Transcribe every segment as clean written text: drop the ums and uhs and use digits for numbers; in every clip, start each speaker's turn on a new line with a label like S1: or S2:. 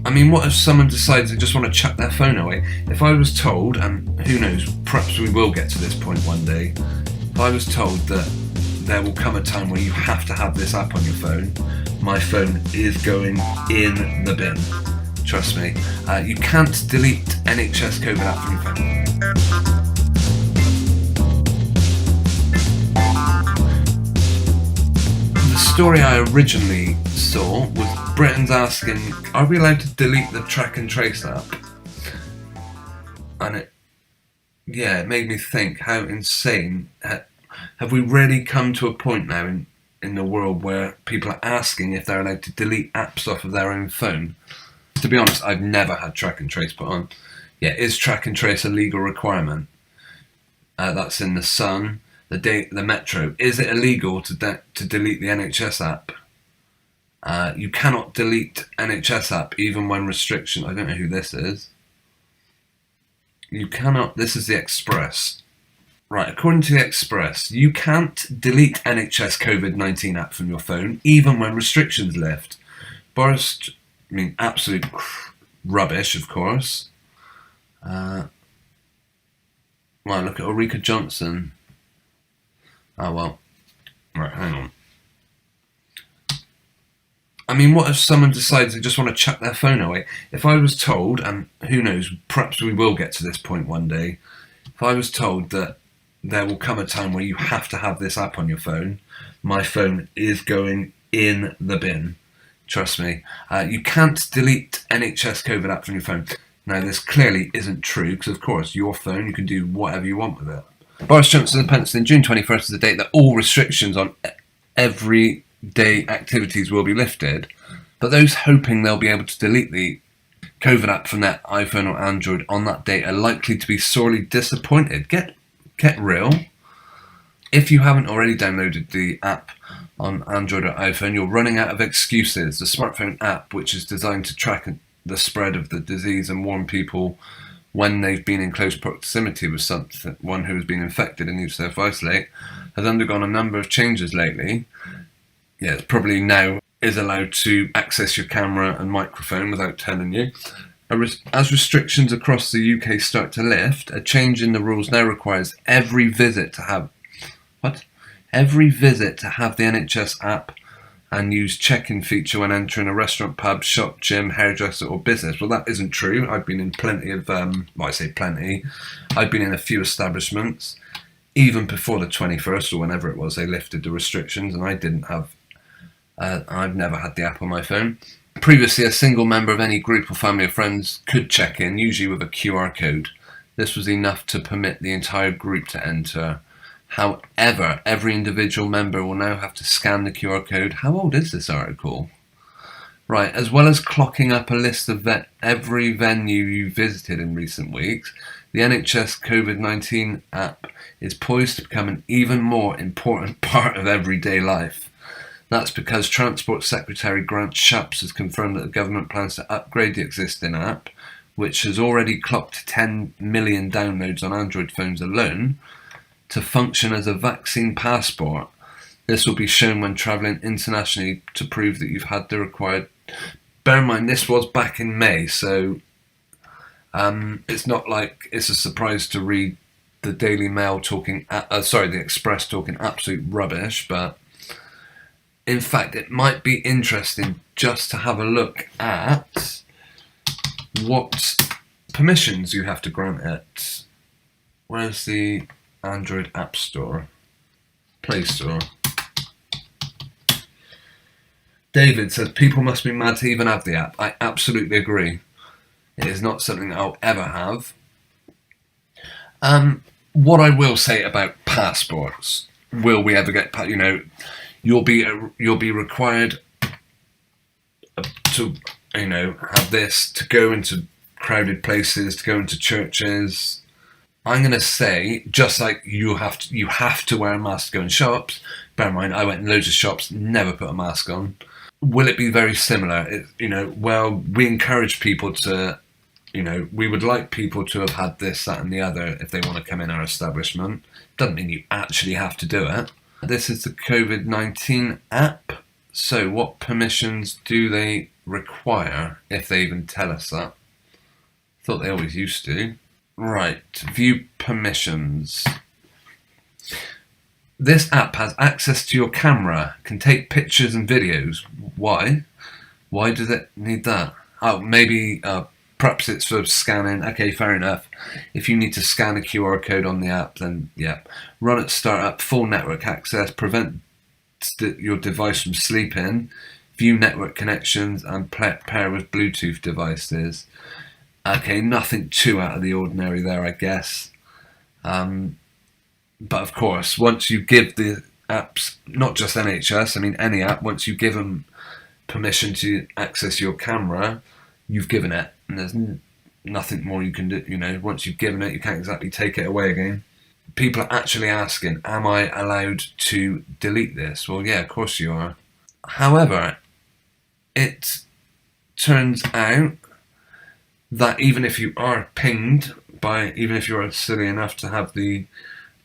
S1: I mean, what if someone decides they just want to chuck their phone away? If I was told, and who knows, perhaps we will get to this point one day, if I was told that there will come a time where you have to have this app on your phone, my phone is going in the bin. Trust me. You can't delete NHS COVID app from your phone. The story I originally saw was Britain's asking, are we allowed to delete the track and trace app? And it made me think, how insane. Have we really come to a point now in the world where people are asking if they're allowed to delete apps off of their own phone? To be honest, I've never had track and trace put on. Yeah, is track and trace a legal requirement? That's in the Sun, the Metro. Is it illegal to delete the NHS app? You cannot delete NHS app even when restriction. I don't know who this is. You cannot. This is the Express. Right, according to the Express, you can't delete NHS COVID-19 app from your phone even when restrictions lift. Absolute rubbish, of course. Well, look at Ulrika Johnson. Oh, well. Right, hang on. I mean, what if someone decides they just want to chuck their phone away? If I was told, and who knows, perhaps we will get to this point one day, if I was told that there will come a time where you have to have this app on your phone, my phone is going in the bin. Trust me. You can't delete NHS COVID app from your phone. Now, this clearly isn't true, because of course, your phone, you can do whatever you want with it. Boris Johnson announced in June 21st is the date that all restrictions on everyday activities will be lifted, but those hoping they'll be able to delete the COVID app from their iPhone or Android on that date are likely to be sorely disappointed. Get real. If you haven't already downloaded the app on Android or iPhone, you're running out of excuses. The smartphone app, which is designed to track the spread of the disease and warn people when they've been in close proximity with someone who has been infected and needs to self-isolate, has undergone a number of changes lately. Yeah, it's probably now is allowed to access your camera and microphone without telling you. As restrictions across the UK start to lift, a change in the rules now requires every visit to have the NHS app and use check-in feature when entering a restaurant, pub, shop, gym, hairdresser or business. Well, that isn't true. I've been in plenty of, I say plenty, I've been in a few establishments, even before the 21st or whenever it was they lifted the restrictions, and I didn't have, I've never had the app on my phone. Previously, a single member of any group or family or friends could check in, usually with a QR code. This was enough to permit the entire group to enter. However, every individual member will now have to scan the QR code. How old is this article? Right, as well as clocking up a list of every venue you visited in recent weeks, the NHS COVID-19 app is poised to become an even more important part of everyday life. That's because Transport Secretary Grant Shapps has confirmed that the government plans to upgrade the existing app, which has already clocked 10 million downloads on Android phones alone, to function as a vaccine passport. This will be shown when travelling internationally to prove that you've had the required... Bear in mind, this was back in May, so it's not like it's a surprise to read the Daily Mail the Express talking absolute rubbish, but in fact, it might be interesting just to have a look at what permissions you have to grant it. Where's the Android App Store? Play Store. David says, people must be mad to even have the app. I absolutely agree. It is not something I'll ever have. What I will say about passports, will we ever get, you'll be required to, have this, to go into crowded places, to go into churches. I'm going to say, just like you have to wear a mask to go in shops. Bear in mind, I went in loads of shops, never put a mask on. Will it be very similar? Well, we encourage people to, we would like people to have had this, that and the other if they want to come in our establishment. Doesn't mean you actually have to do it. This is the COVID-19 app. So what permissions do they require, if they even tell us that. Thought they always used to. Right, view permissions. This app has access to your camera, can take pictures and videos. Why? Why does it need that? Oh, maybe perhaps it's for scanning. Okay, fair enough. If you need to scan a QR code on the app, then yeah. Run at startup, full network access, prevent your device from sleeping, view network connections, and pair with Bluetooth devices. Okay, nothing too out of the ordinary there, I guess. But of course, once you give the apps, not just NHS, I mean any app, once you give them permission to access your camera, you've given it, and there's nothing more you can do. You know, once you've given it, you can't exactly take it away again. People are actually asking, am I allowed to delete this? Well, yeah, of course you are. However, it turns out that even if you are pinged even if you are silly enough to have the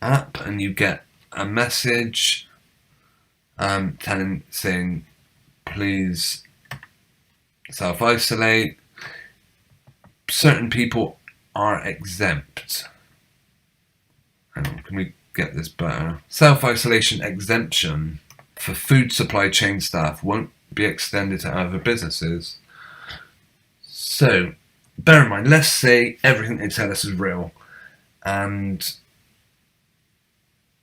S1: app and you get a message saying please self-isolate, certain people are exempt. Hang on, can we get this better? Self-isolation exemption for food supply chain staff won't be extended to other businesses. So, bear in mind, let's say everything they tell us is real, and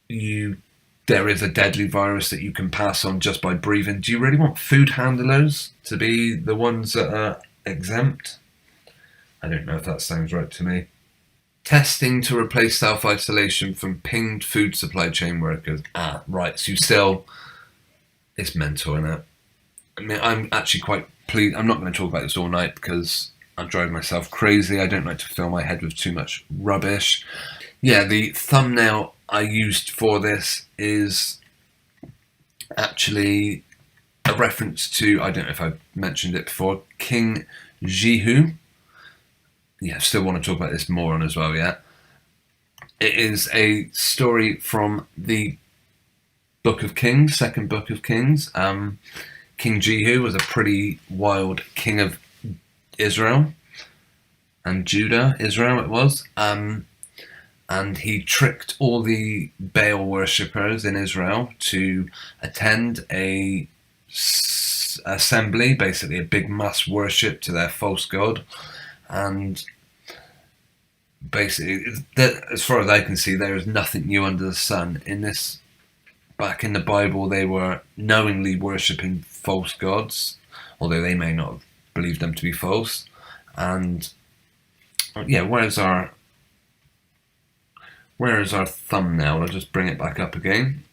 S1: there is a deadly virus that you can pass on just by breathing. Do you really want food handlers to be the ones that are exempt? I don't know if that sounds right to me. Testing to replace self-isolation from pinged food supply chain workers. Right, so it's mental, isn't it? I mean, I'm actually quite pleased. I'm not going to talk about this all night because I drive myself crazy. I don't like to fill my head with too much rubbish. Yeah, the thumbnail I used for this is actually a reference to, I don't know if I've mentioned it before, King Jehu. Yeah, still want to talk about this more on as well, yeah. It is a story from the Book of Kings, second Book of Kings. King Jehu was a pretty wild king of Israel and Judah, Israel it was. And he tricked all the Baal worshippers in Israel to attend a assembly, basically a big mass worship to their false god. And basically, as far as I can see, there is nothing new under the sun. Back in the Bible, they were knowingly worshipping false gods, although they may not have believed them to be false. And yeah, where's our thumbnail? I'll just bring it back up again.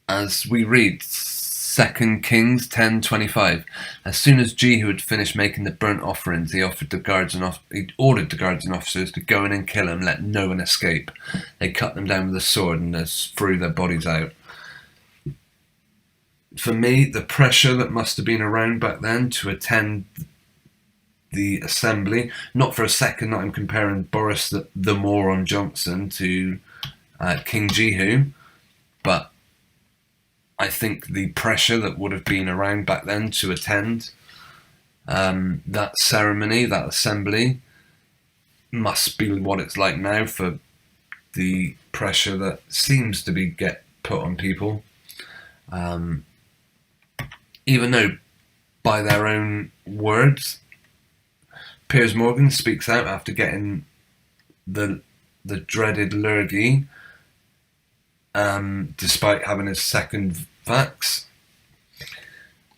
S1: As we read 2 Kings 10:25, as soon as Jehu had finished making the burnt offerings, he ordered the guards and officers to go in and kill him, let no one escape. They cut them down with a sword and threw their bodies out. For me, the pressure that must have been around back then to attend the assembly, not for a second that I'm comparing Boris the Moron Johnson to King Jehu, but I think the pressure that would have been around back then to attend that ceremony, that assembly, must be what it's like now for the pressure that seems to get put on people. Even though, by their own words, Piers Morgan speaks out after getting the dreaded lurgy, despite having his second vax.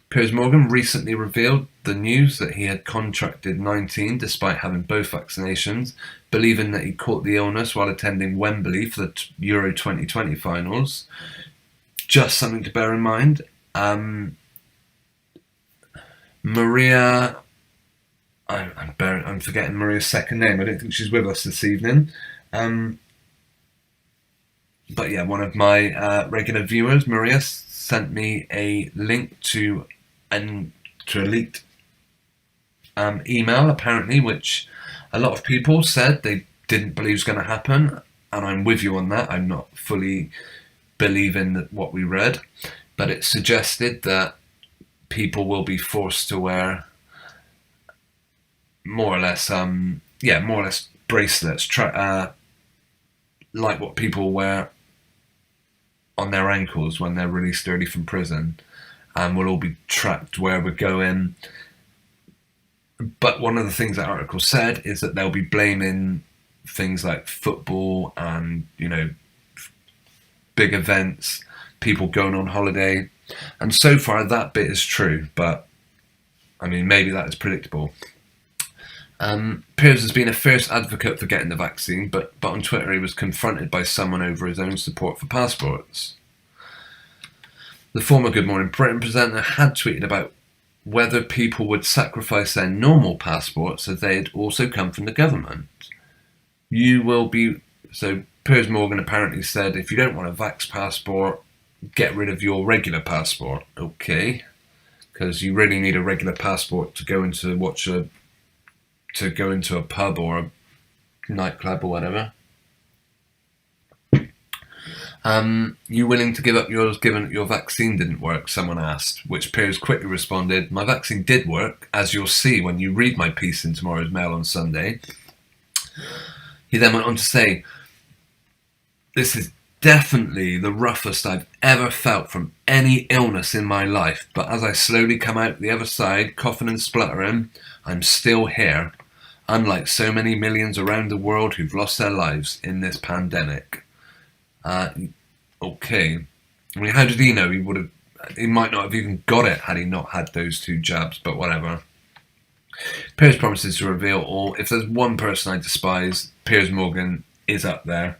S1: Piers Morgan recently revealed the news that he had contracted 19 despite having both vaccinations, believing that he caught the illness while attending Wembley for the Euro 2020 finals. Just something to bear in mind. Maria, I'm forgetting Maria's second name. I don't think she's with us this evening. But yeah, one of my regular viewers, Maria, sent me a link to a leaked email, apparently, which a lot of people said they didn't believe was going to happen, and I'm with you on that. I'm not fully believing that what we read, but it suggested that people will be forced to wear more or less bracelets, like what people wear on their ankles when they're released early from prison, and we'll all be tracked where we're going. But one of the things that article said is that they'll be blaming things like football and, big events, people going on holiday. And so far that bit is true, but I mean, maybe that is predictable. Piers has been a fierce advocate for getting the vaccine, but on Twitter he was confronted by someone over his own support for passports. The former Good Morning Britain presenter had tweeted about whether people would sacrifice their normal passports as they had also come from the government. So Piers Morgan apparently said, if you don't want a vax passport, get rid of your regular passport. Okay, because you really need a regular passport to go into a pub or a nightclub or whatever. You willing to give up yours given that your vaccine didn't work? Someone asked, which Piers quickly responded, my vaccine did work, as you'll see when you read my piece in tomorrow's Mail on Sunday. He then went on to say, this is definitely the roughest I've ever felt from any illness in my life, but as I slowly come out the other side, coughing and spluttering, I'm still here, unlike so many millions around the world who've lost their lives in this pandemic. Okay. I mean, how did he know? He might not have even got it had he not had those 2 jabs, but whatever. Piers promises to reveal all. If there's one person I despise, Piers Morgan is up there.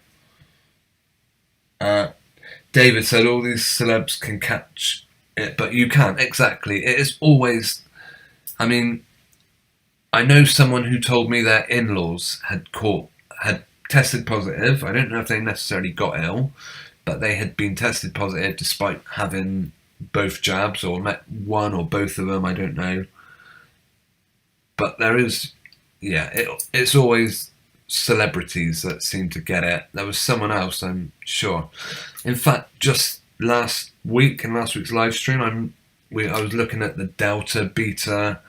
S1: David said all these celebs can catch it, but you can't. Exactly. It is always, I mean, I know someone who told me their in-laws had tested positive. I don't know if they necessarily got ill, but they had been tested positive despite having both jabs, or met one or both of them, I don't know. But there is, it's always celebrities that seem to get it. There was someone else, I'm sure. In fact, just last week's live stream, I was looking at the Delta, Beta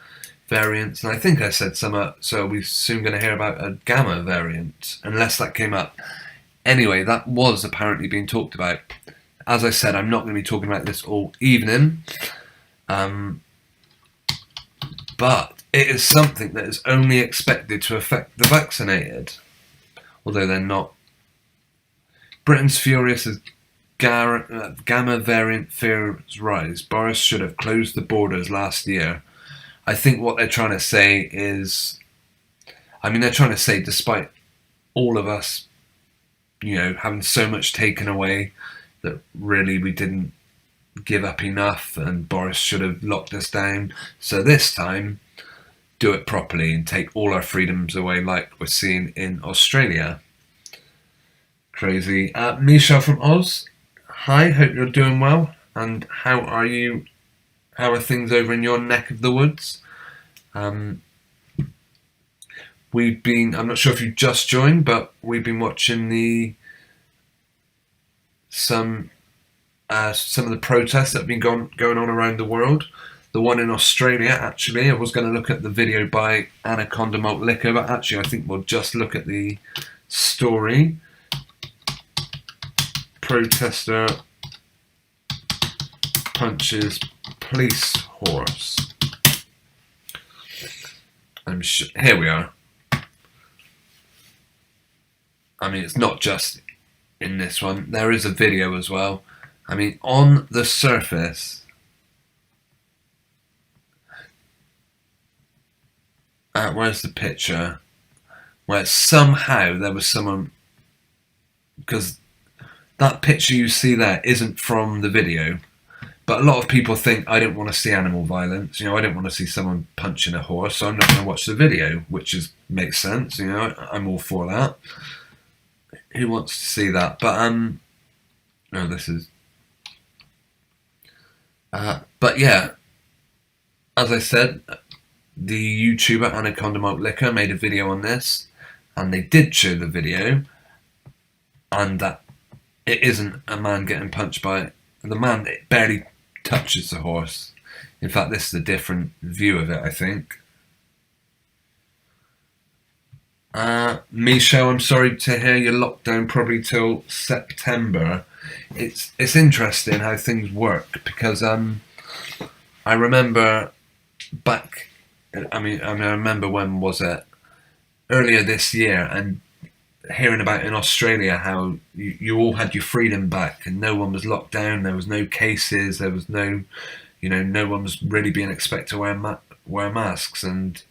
S1: variants, and I think I said so we're soon going to hear about a Gamma variant, unless that came up. Anyway, that was apparently being talked about. As I said, I'm not going to be talking about this all evening, but it is something that is only expected to affect the vaccinated, although they're not. Britain's furious as Gamma variant fears rise. Boris should have closed the borders last year. I think what they're trying to say is, they're trying to say despite all of us, having so much taken away, that really we didn't give up enough and Boris should have locked us down. So this time, do it properly and take all our freedoms away like we're seeing in Australia. Crazy. Michelle from Oz, hi, hope you're doing well. And how are you? How are things over in your neck of the woods? I'm not sure if you just joined, but we've been watching some of the protests that have been going on around the world. The one in Australia, actually, I was going to look at the video by Anaconda Malt Liquor, but actually I think we'll just look at the story. Protester punches police horse. Here we are. It's not just in this one. There is a video as well. On the surface, where's the picture? Where somehow there was someone, because that picture you see there isn't from the video. But a lot of people think, I don't want to see animal violence. I don't want to see someone punching a horse, so I'm not going to watch the video, which makes sense. I'm all for that. Who wants to see that? But no, this is. But yeah, as I said, the YouTuber Anaconda Malt Liquor made a video on this, and they did show the video, and that it isn't a man getting punched by the man. It barely touches the horse. In fact, this is a different view of it, I think. Michelle, I'm sorry to hear you're locked down probably till September. It's interesting how things work, because I remember back. I remember, when was it? Earlier this year, and hearing about in Australia how you all had your freedom back and no one was locked down. There was no cases. There was no, no one was really being expected to wear masks. And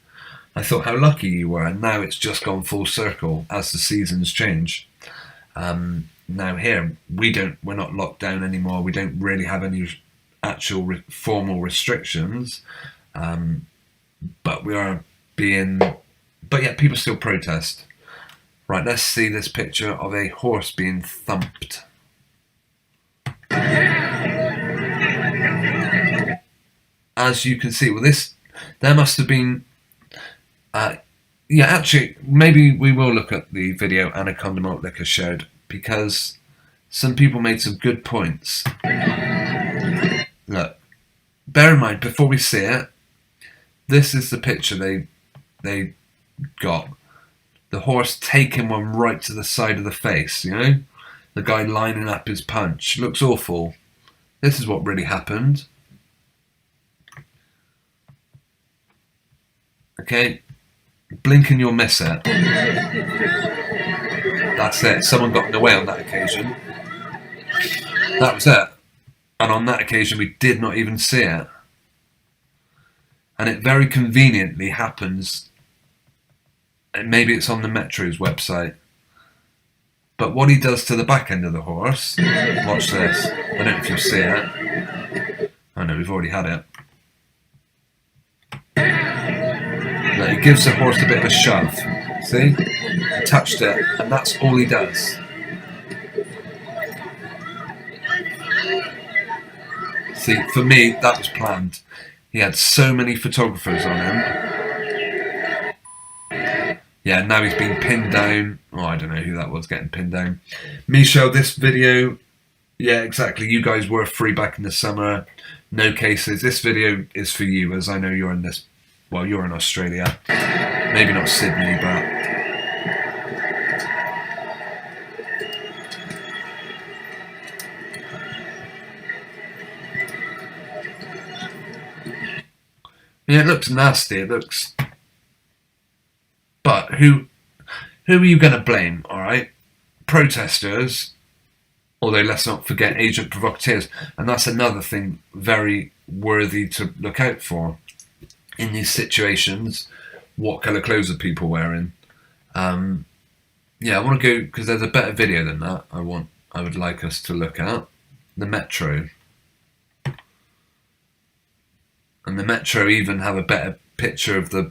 S1: I thought how lucky you were. And now it's just gone full circle as the seasons change. Now here we're not locked down anymore. We don't really have any actual formal restrictions, but we are being. But yet people still protest. Right, let's see this picture of a horse being thumped. As you can see, well, there must have been. Yeah, actually, maybe we will look at the video Anaconda Malt Liquor shared, because some people made some good points. Look, bear in mind, before we see it, this is the picture they got. The horse taking one right to the side of the face, the guy lining up his punch. Looks awful. This is what really happened. Okay, blink and you'll miss it. That's it. Someone got in the way on that occasion. That was it. And on that occasion we did not even see it. And it very conveniently happens. And maybe it's on the Metro's website. But what he does to the back end of the horse, watch this. I don't know if you'll see it. Oh no, we've already had it. Look, he gives the horse a bit of a shove. See? He touched it, and that's all he does. See, for me, that was planned. He had so many photographers on him. Yeah, now he's been pinned down. Oh, I don't know who that was getting pinned down. Michelle, this video, yeah, exactly. You guys were free back in the summer. No cases. This video is for you, as I know you're in this. Well, you're in Australia. Maybe not Sydney, but. Yeah, it looks nasty. It looks. But who are you going to blame, all right? Protesters, although let's not forget agent provocateurs. And that's another thing very worthy to look out for. In these situations, what colour clothes are people wearing? Yeah, I want to go, because there's a better video than that I would like us to look at. The Metro. And the Metro even have a better picture of the.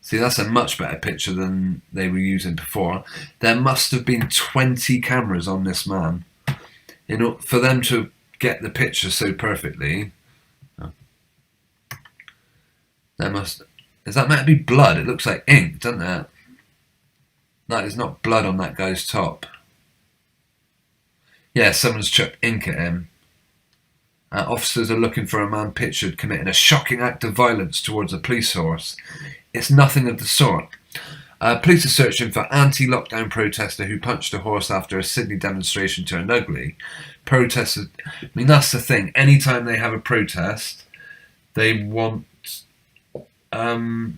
S1: See, that's a much better picture than they were using before. There must have been 20 cameras on this man. For them to get the picture so perfectly. Is that meant to be blood? It looks like ink, doesn't it? That is not blood on that guy's top. Yeah, someone's chucked ink at him. Officers are looking for a man pictured committing a shocking act of violence towards a police horse. It's nothing of the sort. Police are searching for anti-lockdown protester who punched a horse after a Sydney demonstration turned ugly. Protesters, that's the thing. Anytime they have a protest, they want to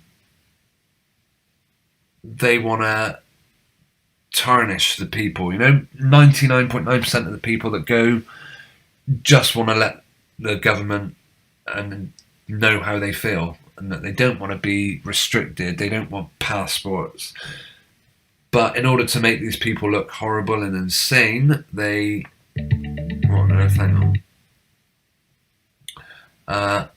S1: tarnish the people. 99.9% of the people that go just want to let the government know how they feel, and that they don't want to be restricted. They don't want passports. But in order to make these people look horrible and insane, they. What on earth? Hang on.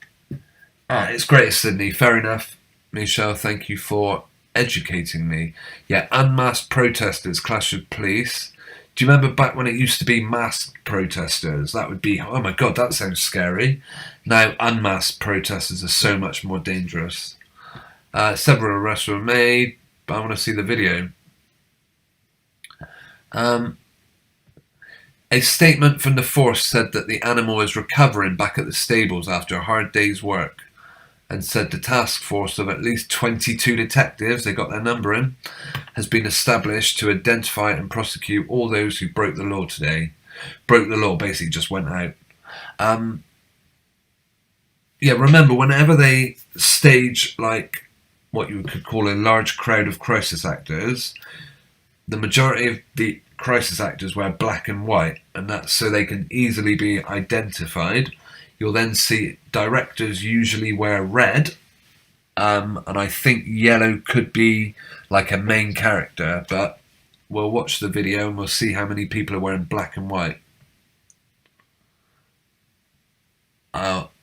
S1: It's Greater Sydney. Fair enough, Michelle. Thank you for educating me. Yeah, unmasked protesters clash with police. Do you remember back when it used to be masked protesters? That would be, oh my god, that sounds scary. Now unmasked protesters are so much more dangerous. Several arrests were made, but I want to see the video. A statement from the force said that the animal is recovering back at the stables after a hard day's work, and said the task force of at least 22 detectives, they got their number in, has been established to identify and prosecute all those who broke the law today. Broke the law, basically just went out. Yeah, remember, whenever they stage like what you could call a large crowd of crisis actors, the majority of the crisis actors wear black and white, and that's so they can easily be identified. You'll then see directors usually wear red, and I think yellow could be like a main character, but we'll watch the video and we'll see how many people are wearing black and white.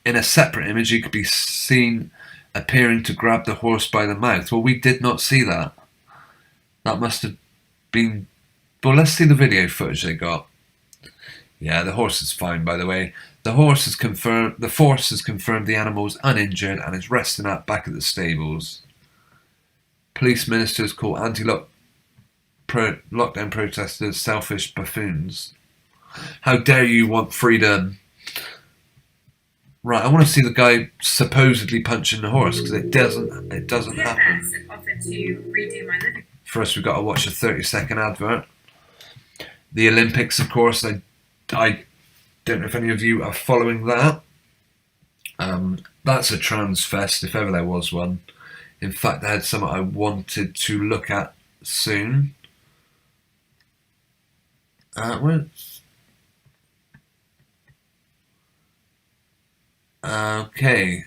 S1: In a separate image, you could be seen appearing to grab the horse by the mouth. Well, we did not see that. That must have been... Well, let's see the video footage they got. Yeah, the horse is fine, by the way. The force has confirmed the animal is uninjured and is resting up back at the stables. Police ministers call anti-lockdown protesters selfish buffoons. How dare you want freedom? Right, I want to see the guy supposedly punching the horse, because it doesn't happen. First, we've got to watch a 30-second advert. The Olympics, of course, I don't know if any of you are following that. That's a trans fest, if ever there was one. In fact, I had something I wanted to look at soon. Okay.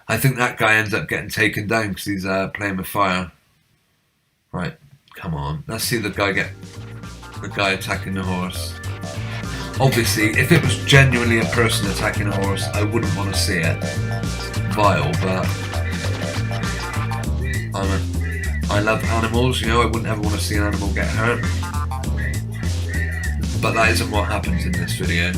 S1: I think that guy ends up getting taken down because he's playing with fire. Right, come on. Let's see the guy attacking the horse. Obviously, if it was genuinely a person attacking a horse, I wouldn't want to see it. Vile, but I love animals, you know, I wouldn't ever want to see an animal get hurt. But that isn't what happens in this video.